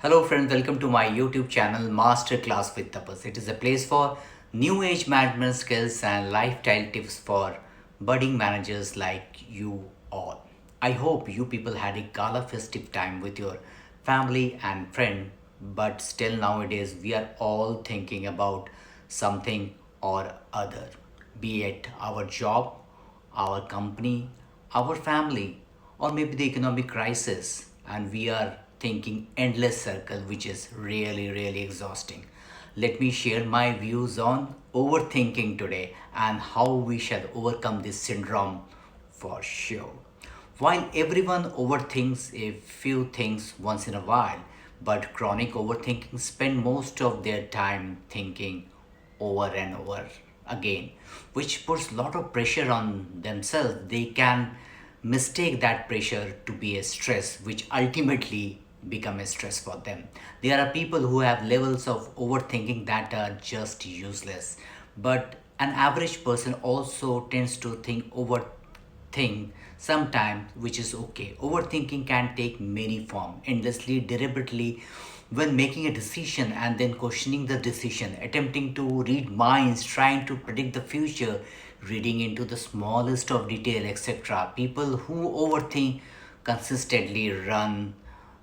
Hello, friends, welcome to my YouTube channel Masterclass with Tapas. It is a place for new age management skills and lifestyle tips for budding managers like you all. I hope you people had a gala festive time with your family and friend, but still nowadays we are all thinking about something or other, be it our job, our company, our family, or maybe the economic crisis, and we are thinking endless circle, which is really exhausting. Let me share my views on overthinking today and how we shall overcome this syndrome for sure. While everyone overthinks a few things once in a while, but chronic overthinking spend most of their time thinking over and over again, which puts a lot of pressure on themselves. They can mistake that pressure to be a stress, which ultimately become a stress for them. There are people who have levels of overthinking that are just useless, but an average person also tends to think sometimes, which is okay. Overthinking can take many forms, endlessly, deliberately, when making a decision and then questioning the decision, attempting to read minds, trying to predict the future, reading into the smallest of detail, etc. People who overthink consistently run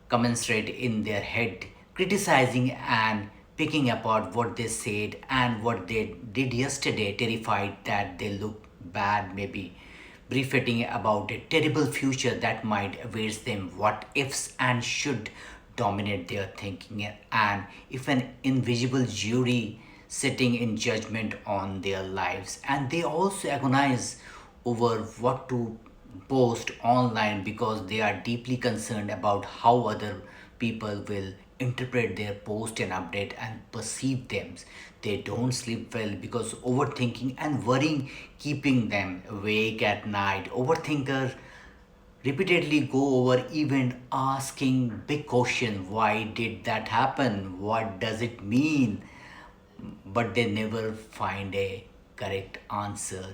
commensurate in their head, criticizing and picking apart what they said and what they did yesterday, terrified that they look bad, maybe briefing about a terrible future that might await them, what ifs and should dominate their thinking, and if an invisible jury sitting in judgment on their lives. And they also agonize over what to post online because they are deeply concerned about how other people will interpret their post and update and perceive them. They don't sleep well because overthinking and worrying keeping them awake at night. Overthinker repeatedly go over event asking big question, why did that happen, what does it mean, but they never find a correct answer.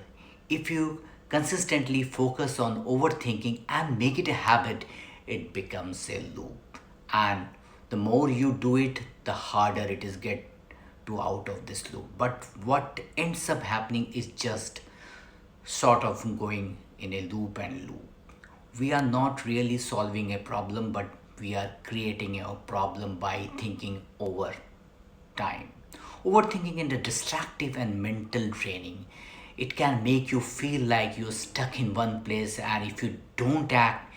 If you consistently focus on overthinking and make it a habit, it becomes a loop. And the more you do it, the harder it is get to out of this loop. But what ends up happening is just sort of going in a loop and loop. We are not really solving a problem, but we are creating a problem by thinking over time. Overthinking is a distractive and mental draining. It can make you feel like you're stuck in one place, and if you don't act,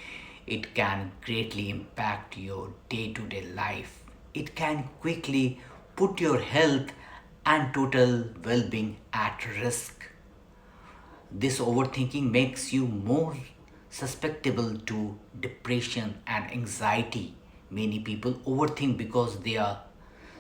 it can greatly impact your day to day life. It can quickly put your health and total well being at risk. This overthinking makes you more susceptible to depression and anxiety. Many people overthink because they are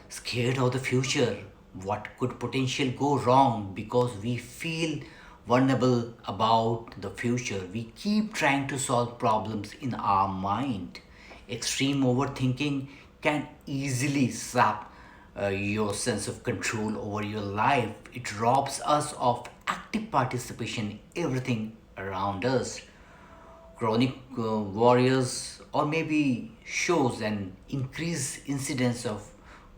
scared of the future. What could potentially go wrong because we feel vulnerable about the future. We keep trying to solve problems in our mind. Extreme overthinking can easily sap your sense of control over your life. It robs us of active participation in everything around us. Chronic warriors or maybe shows an increased incidence of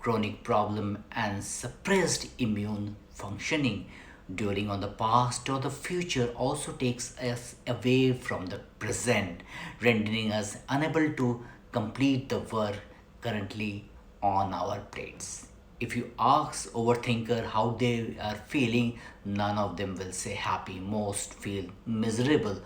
chronic problem and suppressed immune functioning during on the past or the future also takes us away from the present, rendering us unable to complete the work currently on our plates. If you ask overthinker how they are feeling, none of them will say happy. Most feel miserable.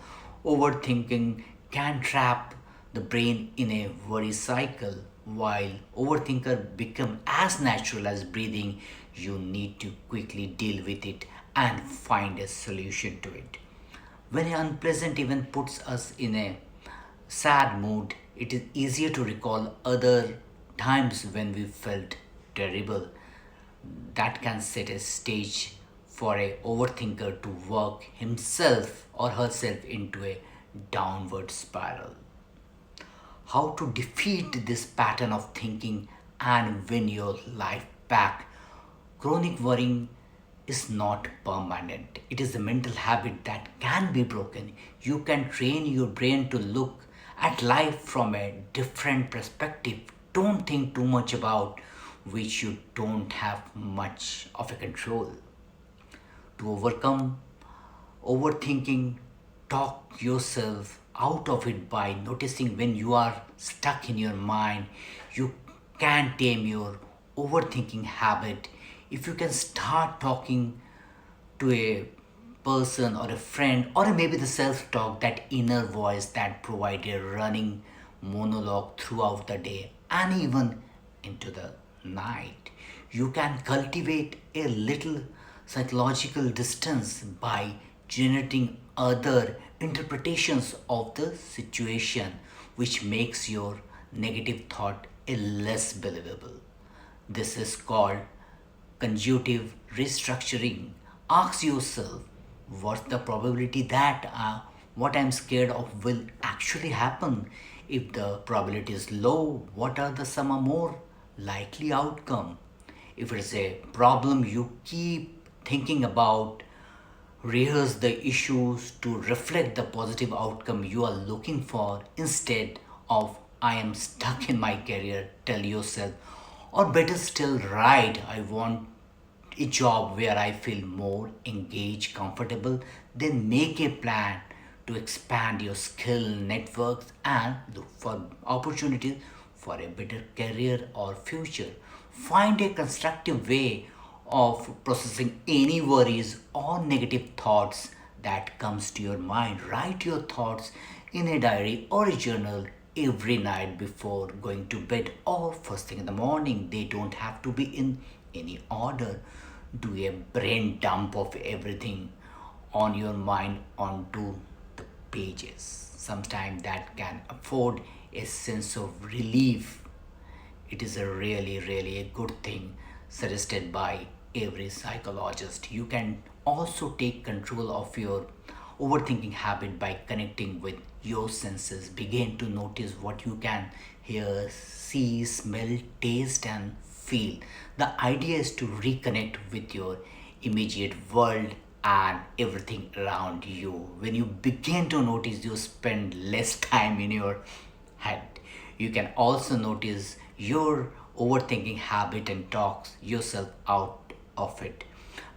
Overthinking can trap the brain in a worry cycle, while overthinker become as natural as breathing. You need to quickly deal with it and find a solution to it. When an unpleasant event puts us in a sad mood, it is easier to recall other times when we felt terrible. That can set a stage for a overthinker to work himself or herself into a downward spiral. How to defeat this pattern of thinking and win your life back. Chronic worrying is not permanent. It is a mental habit that can be broken. You can train your brain to look at life from a different perspective, don't think too much about which you don't have much of a control. To overcome overthinking, talk yourself out of it by noticing when you are stuck in your mind. You can tame your overthinking habit if you can start talking to a person or a friend, or maybe the self-talk, that inner voice that provide a running monologue throughout the day and even into the night. You can cultivate a little psychological distance by generating other interpretations of the situation, which makes your negative thought a less believable. This is called conjunctive restructuring. Ask yourself, what's the probability that what I'm scared of will actually happen? If the probability is low, what are the some more likely outcome? If it's a problem you keep thinking about, rehearse the issues to reflect the positive outcome you are looking for instead of I am stuck in my career. Tell yourself, or better still, write I want a job where I feel more engaged, comfortable. Then make a plan to expand your skill networks and look for opportunities for a better career or future. Find a constructive way of processing any worries or negative thoughts that comes to your mind. Write your thoughts in a diary or a journal every night before going to bed or first thing in the morning. They don't have to be in any order. Do a brain dump of everything on your mind onto the pages. Sometimes that can afford a sense of relief. It is a really a good thing suggested by every psychologist. You can also take control of your overthinking habit by connecting with your senses. Begin to notice what you can hear, see, smell, taste, and feel. The idea is to reconnect with your immediate world and everything around you. When you begin to notice, you spend less time in your head. You can also notice your overthinking habit and talk yourself out of it.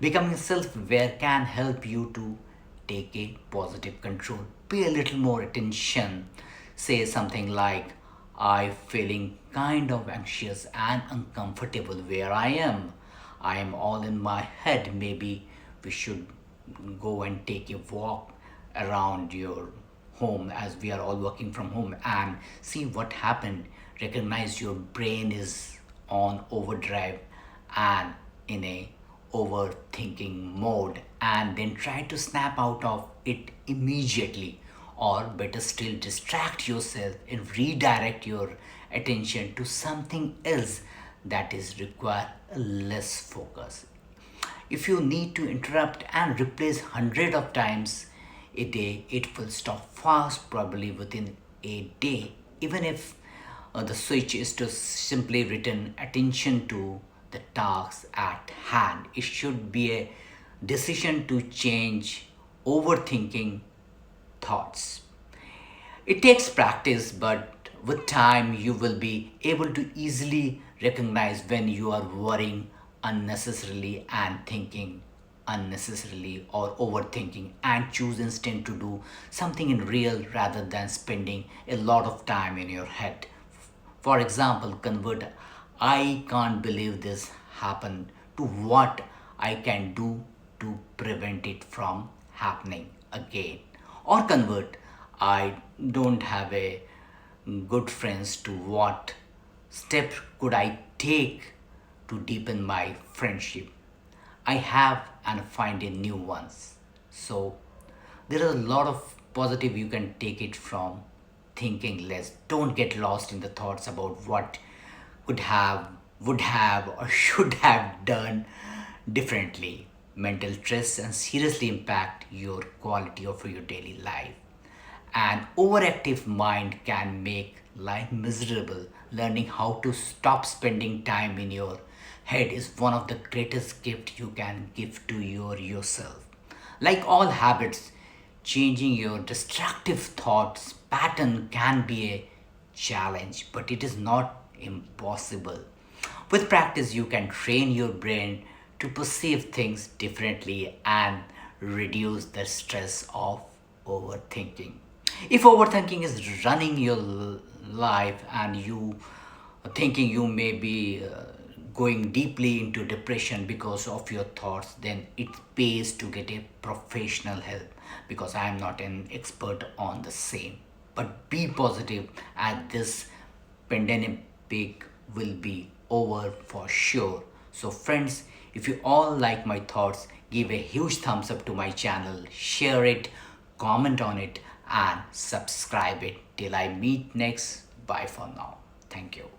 Becoming self aware can help you to take a positive control. Pay a little more attention. Say something like, I feeling kind of anxious and uncomfortable where I am. I am all in my head. Maybe we should go and take a walk around your home, as we are all working from home, and see what happened. Recognize your brain is on overdrive and in a overthinking mode, and then try to snap out of it immediately, or better still, distract yourself and redirect your attention to something else that is require less focus. If you need to interrupt and replace hundred of times a day, it will stop fast, probably within a day. Even if the switch is to simply return attention to the tasks at hand, it should be a decision to change overthinking thoughts. It takes practice, but with time, you will be able to easily recognize when you are worrying unnecessarily and thinking unnecessarily or overthinking, and choose instead to do something in real rather than spending a lot of time in your head. For example, convert I can't believe this happened to what I can do to prevent it from happening again. Or convert I don't have a good friends to what step could I take to deepen my friendship. I have and find a new ones. So there are a lot of positive you can take it from thinking less. Don't get lost in the thoughts about what could have, would have, or should have done differently. Mental stress and seriously impact your quality of your daily life. An overactive mind can make life miserable. Learning how to stop spending time in your head is one of the greatest gifts you can give to yourself. Like all habits, changing your destructive thoughts pattern can be a challenge, but it is not impossible. With practice, you can train your brain to perceive things differently and reduce the stress of overthinking. If overthinking is running your life and you thinking you may be going deeply into depression because of your thoughts, then it pays to get a professional help, because I am not an expert on the same. But be positive, as this pandemic will be over for sure. So friends, if you all like my thoughts, give a huge thumbs up to my channel, share it, comment on it, and subscribe it. Till I meet next, bye for now. Thank you.